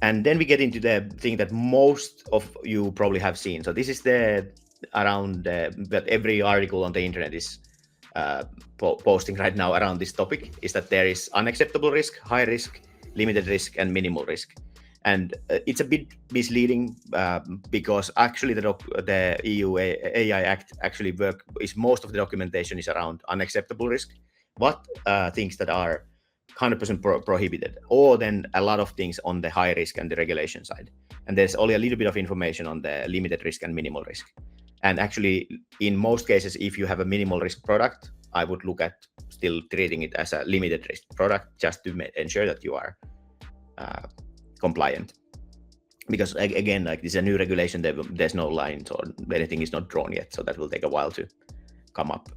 And then we get into the thing that most of you probably have seen. So this is the around that every article on the internet is posting right now around this topic, is that there is unacceptable risk, high risk, limited risk, and minimal risk. And it's a bit misleading because actually the EU AI Act actually most of the documentation is around unacceptable risk. What things that are 100% prohibited, or then a lot of things on the high risk and the regulation side. And there's only a little bit of information on the limited risk and minimal risk. And actually, in most cases, if you have a minimal risk product, I would look at still treating it as a limited risk product just to ensure that you are compliant. Because again, like this is a new regulation, there's no lines or anything is not drawn yet, so that will take a while to come up.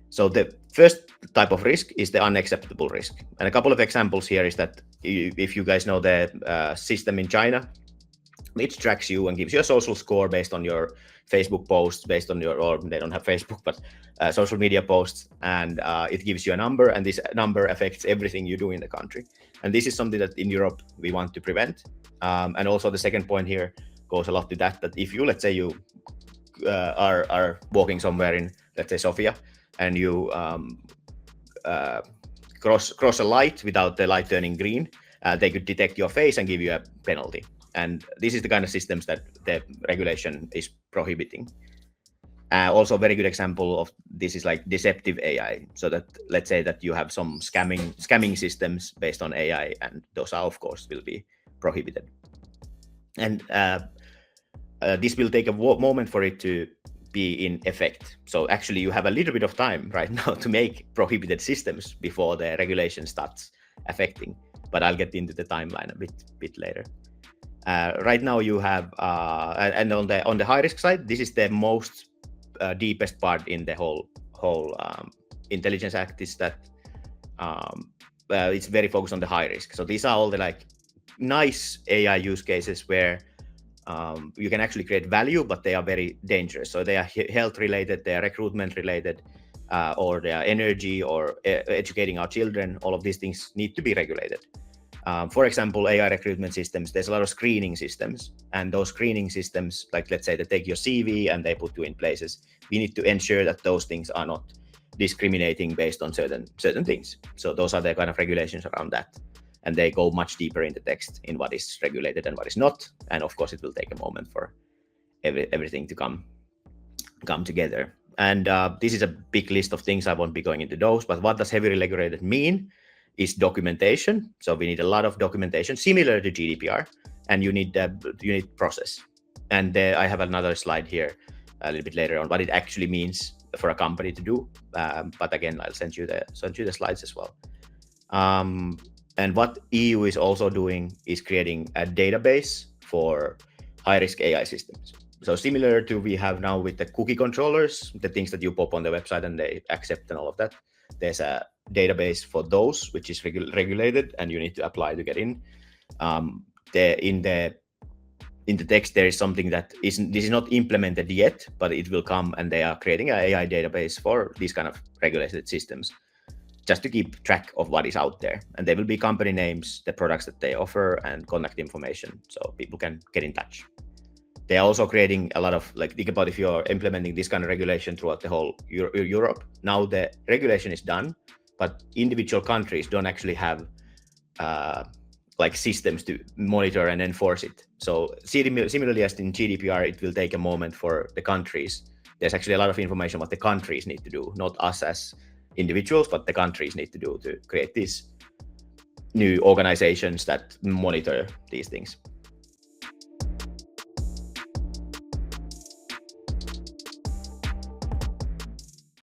So the first type of risk is the unacceptable risk. And a couple of examples here is that if you guys know the system in China, it tracks you and gives you a social score based on your Facebook posts, based on your, or they don't have Facebook, but social media posts, and it gives you a number, and this number affects everything you do in the country. And this is something that in Europe we want to prevent. And also the second point here goes a lot to that if you, let's say you are walking somewhere in, let's say, Sofia, and you cross a light without the light turning green, they could detect your face and give you a penalty. And this is the kind of systems that the regulation is prohibiting. Also, a very good example of this is like deceptive AI. So that let's say that you have some scamming systems based on AI, and those are, of course, will be prohibited. And this will take a moment for it to be in effect. So actually, you have a little bit of time right now to make prohibited systems before the regulation starts affecting. But I'll get into the timeline a bit later. Right now, you have, and on the high risk side, this is the most deepest part in the whole Intelligence Act, is that it's very focused on the high risk. So these are all the like nice AI use cases where you can actually create value, but they are very dangerous. So they are health related, they are recruitment related, or they are energy or educating our children. All of these things need to be regulated. For example, AI recruitment systems, there's a lot of screening systems, and those screening systems, like let's say they take your CV and they put you in places, we need to ensure that those things are not discriminating based on certain things. So those are the kind of regulations around that. And they go much deeper in the text in what is regulated and what is not. And of course, it will take a moment for everything to come together. And this is a big list of things. I won't be going into those, but what does heavily regulated mean? Is documentation. So we need a lot of documentation similar to GDPR, and you need process. And I have another slide here a little bit later on what it actually means for a company to do. But again, I'll send you the slides as well. And what EU is also doing is creating a database for high-risk AI systems. So similar to we have now with the cookie controllers, the things that you pop on the website and they accept and all of that. There's a database for those, which is regulated, and you need to apply to get in. In the text, there is something that this is not implemented yet, but it will come, and they are creating an AI database for these kind of regulated systems, just to keep track of what is out there. And there will be company names, the products that they offer, and contact information, so people can get in touch. They are also creating a lot of, like, think about if you're implementing this kind of regulation throughout the whole Europe. Now the regulation is done, but individual countries don't actually have like systems to monitor and enforce it. So similarly as in GDPR, it will take a moment for the countries. There's actually a lot of information what the countries need to do, not us as individuals, but the countries need to do to create these new organizations that monitor these things.